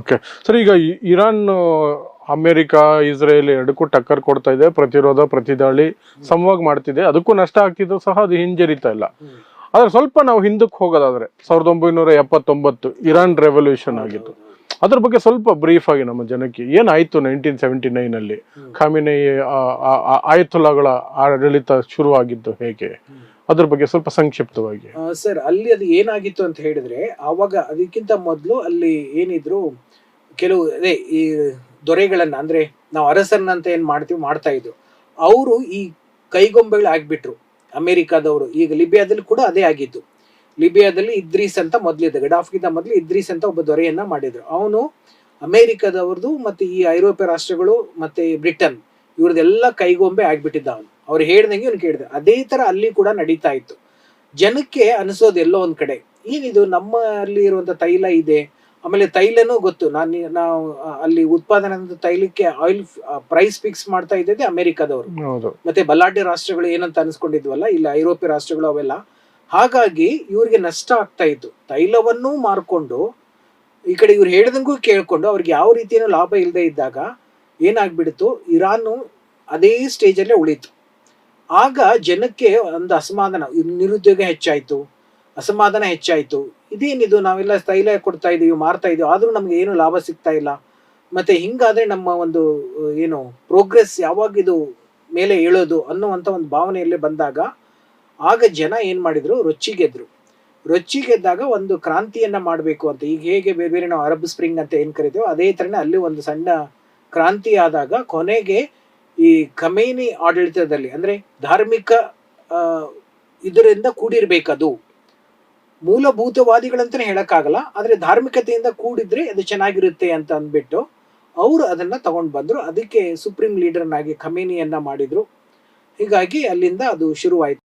Okay sir, ಈಗ Iran America Israel ಎರಡಕ್ಕೂ ಟಕ್ಕರ್ ಕೊಡ್ತಾ ಇದೆ, ಪ್ರತಿರೋಧ ಪ್ರತಿದಾಳಿ ಸಮವಾಗಿ ಮಾಡ್ತಿದೆ. ಅದಕ್ಕೂ ನಷ್ಟ ಆಗ್ತಿದ್ರು ಸಹ ಅದು ಹಿಂಜರಿತಾ ಇಲ್ಲ. ಆದ್ರೆ ಸ್ವಲ್ಪ ನಾವು ಹಿಂದಕ್ಕೆ ಹೋಗೋದಾದ್ರೆ 1979 ಇರಾನ್ ರೆವಲ್ಯೂಷನ್ ಆಗಿತ್ತು. ಅದ್ರ ಬಗ್ಗೆ ಸ್ವಲ್ಪ ಬ್ರೀಫ್ ಆಗಿ ನಮ್ಮ ಜನಕ್ಕೆ ಏನಾಯ್ತು 1979 ಅಲ್ಲಿ ಖಾಮಿನಿ ಆಯತುಲ್ಲಾಗಳ ಆಡಳಿತ ಶುರುವಾಗಿದ್ದು ಹೇಗೆ, ಅದ್ರ ಬಗ್ಗೆ ಸ್ವಲ್ಪ ಸಂಕ್ಷಿಪ್ತವಾಗಿ. ಸರ್, ಅಲ್ಲಿ ಅದು ಏನಾಗಿತ್ತು ಅಂತ ಹೇಳಿದ್ರೆ, ಅವಾಗ ಅದಕ್ಕಿಂತ ಮೊದಲು ಅಲ್ಲಿ ಏನಿದ್ರು ಕೆಲವು ಅದೇ ಈ ದೊರೆಗಳನ್ನ, ಅಂದ್ರೆ ನಾವು ಅರಸರನ್ನ ಅಂತ ಏನ್ ಮಾಡ್ತಾ ಇದ್ರು, ಅವರು ಈ ಕೈಗೊಂಬೆಗಳು ಆಗ್ಬಿಟ್ರು ಅಮೆರಿಕಾದವರು. ಈಗ ಲಿಬಿಯಾದಲ್ಲಿ ಕೂಡ ಅದೇ ಆಗಿತ್ತು. ಲಿಬಿಯಾದಲ್ಲಿ ಇದ್ರೀಸ್ ಅಂತ ಮೊದಲಿದ್ದ, ಗಡಾಫಿಗಿಂತ ಮೊದಲು ಇದ್ರೀಸ್ ಅಂತ ಒಬ್ಬ ದೊರೆಯನ್ನ ಮಾಡಿದ್ರು. ಅವನು ಅಮೆರಿಕದವ್ರದ್ದು ಮತ್ತೆ ಈ ಐರೋಪ್ಯ ರಾಷ್ಟ್ರಗಳು ಮತ್ತೆ ಬ್ರಿಟನ್ ಇವ್ರದೆಲ್ಲ ಕೈಗೊಂಬೆ ಆಗ್ಬಿಟ್ಟಿದ್ದ. ಅವನು ಅವ್ರು ಹೇಳ್ದಂಗೆ ಅವ್ನು ಕೇಳಿದ. ಅದೇ ತರ ಅಲ್ಲಿ ಕೂಡ ನಡೀತಾ ಇತ್ತು. ಜನಕ್ಕೆ ಅನಿಸೋದು ಎಲ್ಲೋ ಒಂದ್ ಕಡೆ, ಏನಿದು ನಮ್ಮ ಅಲ್ಲಿ ಇರುವಂತ ತೈಲ ಇದೆ, ಆಮೇಲೆ ತೈಲನೂ ಗೊತ್ತು, ನಾವು ಅಲ್ಲಿ ಉತ್ಪಾದನೆ ತೈಲಕ್ಕೆ ಆಯಿಲ್ ಪ್ರೈಸ್ ಫಿಕ್ಸ್ ಮಾಡ್ತಾ ಇದ್ದಿದ್ದೆ ಅಮೆರಿಕದವರು, ಮತ್ತೆ ಬಲಾಢ್ಯ ರಾಷ್ಟ್ರಗಳು ಏನಂತ ಅನ್ಸ್ಕೊಂಡಿದ್ವಲ್ಲ ಇಲ್ಲಿ ಐರೋಪ್ಯ ರಾಷ್ಟ್ರಗಳು ಅವೆಲ್ಲ. ಹಾಗಾಗಿ ಇವ್ರಿಗೆ ನಷ್ಟ ಆಗ್ತಾ ಇತ್ತು. ತೈಲವನ್ನೂ ಮಾರ್ಕೊಂಡು ಈ ಕಡೆ ಇವ್ರು ಹೇಳ್ದಂಗೂ ಕೇಳ್ಕೊಂಡು ಅವ್ರಿಗೆ ಯಾವ ರೀತಿಯ ಲಾಭ ಇಲ್ಲದೆ ಇದ್ದಾಗ ಏನಾಗ್ಬಿಡ್ತು, ಇರಾನು ಅದೇ ಸ್ಟೇಜಲ್ಲೇ ಉಳಿತು. ಆಗ ಜನಕ್ಕೆ ಒಂದು ಅಸಮಾಧಾನ, ನಿರುದ್ಯೋಗ ಹೆಚ್ಚಾಯ್ತು, ಅಸಮಾಧಾನ ಹೆಚ್ಚಾಯ್ತು. ಇದೇನಿದು, ನಾವೆಲ್ಲ ತೈಲ ಕೊಡ್ತಾ ಇದೀವಿ, ಮಾರ್ತಾ ಇದೀವಿ, ಆದ್ರೂ ನಮ್ಗೆ ಏನು ಲಾಭ ಸಿಗ್ತಾ ಇಲ್ಲ. ಮತ್ತೆ ಹಿಂಗಾದ್ರೆ ನಮ್ಮ ಒಂದು ಏನು ಪ್ರೋಗ್ರೆಸ್ ಯಾವಾಗ ಇದು ಮೇಲೆ ಏಳೋದು ಅನ್ನುವಂತ ಒಂದು ಭಾವನೆಯಲ್ಲೇ ಬಂದಾಗ ಆಗ ಜನ ಏನ್ ಮಾಡಿದ್ರು, ರೊಚ್ಚಿಗೆದ್ದಾಗ ಒಂದು ಕ್ರಾಂತಿಯನ್ನ ಮಾಡಬೇಕು ಅಂತ. ಈಗ ಹೇಗೆ ಬೇರೆ ಬೇರೆ ನಾವು ಅರಬ್ ಸ್ಪ್ರಿಂಗ್ ಅಂತ ಏನ್ ಕರಿತೇವೆ, ಅದೇ ತರನೇ ಅಲ್ಲಿ ಒಂದು ಸಣ್ಣ ಕ್ರಾಂತಿ ಆದಾಗ ಕೊನೆಗೆ ಈ ಖಮೇನಿ ಆಡಳಿತದಲ್ಲಿ, ಅಂದ್ರೆ ಧಾರ್ಮಿಕ ಇದರಿಂದ ಕೂಡಿರ್ಬೇಕದು, ಮೂಲಭೂತವಾದಿಗಳಂತಾನೆ ಹೇಳಕ್ಕಾಗಲ್ಲ, ಆದ್ರೆ ಧಾರ್ಮಿಕತೆಯಿಂದ ಕೂಡಿದ್ರೆ ಅದು ಚೆನ್ನಾಗಿರುತ್ತೆ ಅಂತ ಅಂದ್ಬಿಟ್ಟು ಅವರು ಅದನ್ನ ತಗೊಂಡ್ ಬಂದ್ರು. ಅದಕ್ಕೆ ಸುಪ್ರೀಂ ಲೀಡರ್ನಾಗಿ ಖಮೇನಿಯನ್ನ ಮಾಡಿದ್ರು. ಹೀಗಾಗಿ ಅಲ್ಲಿಂದ ಅದು ಶುರುವಾಯ್ತು.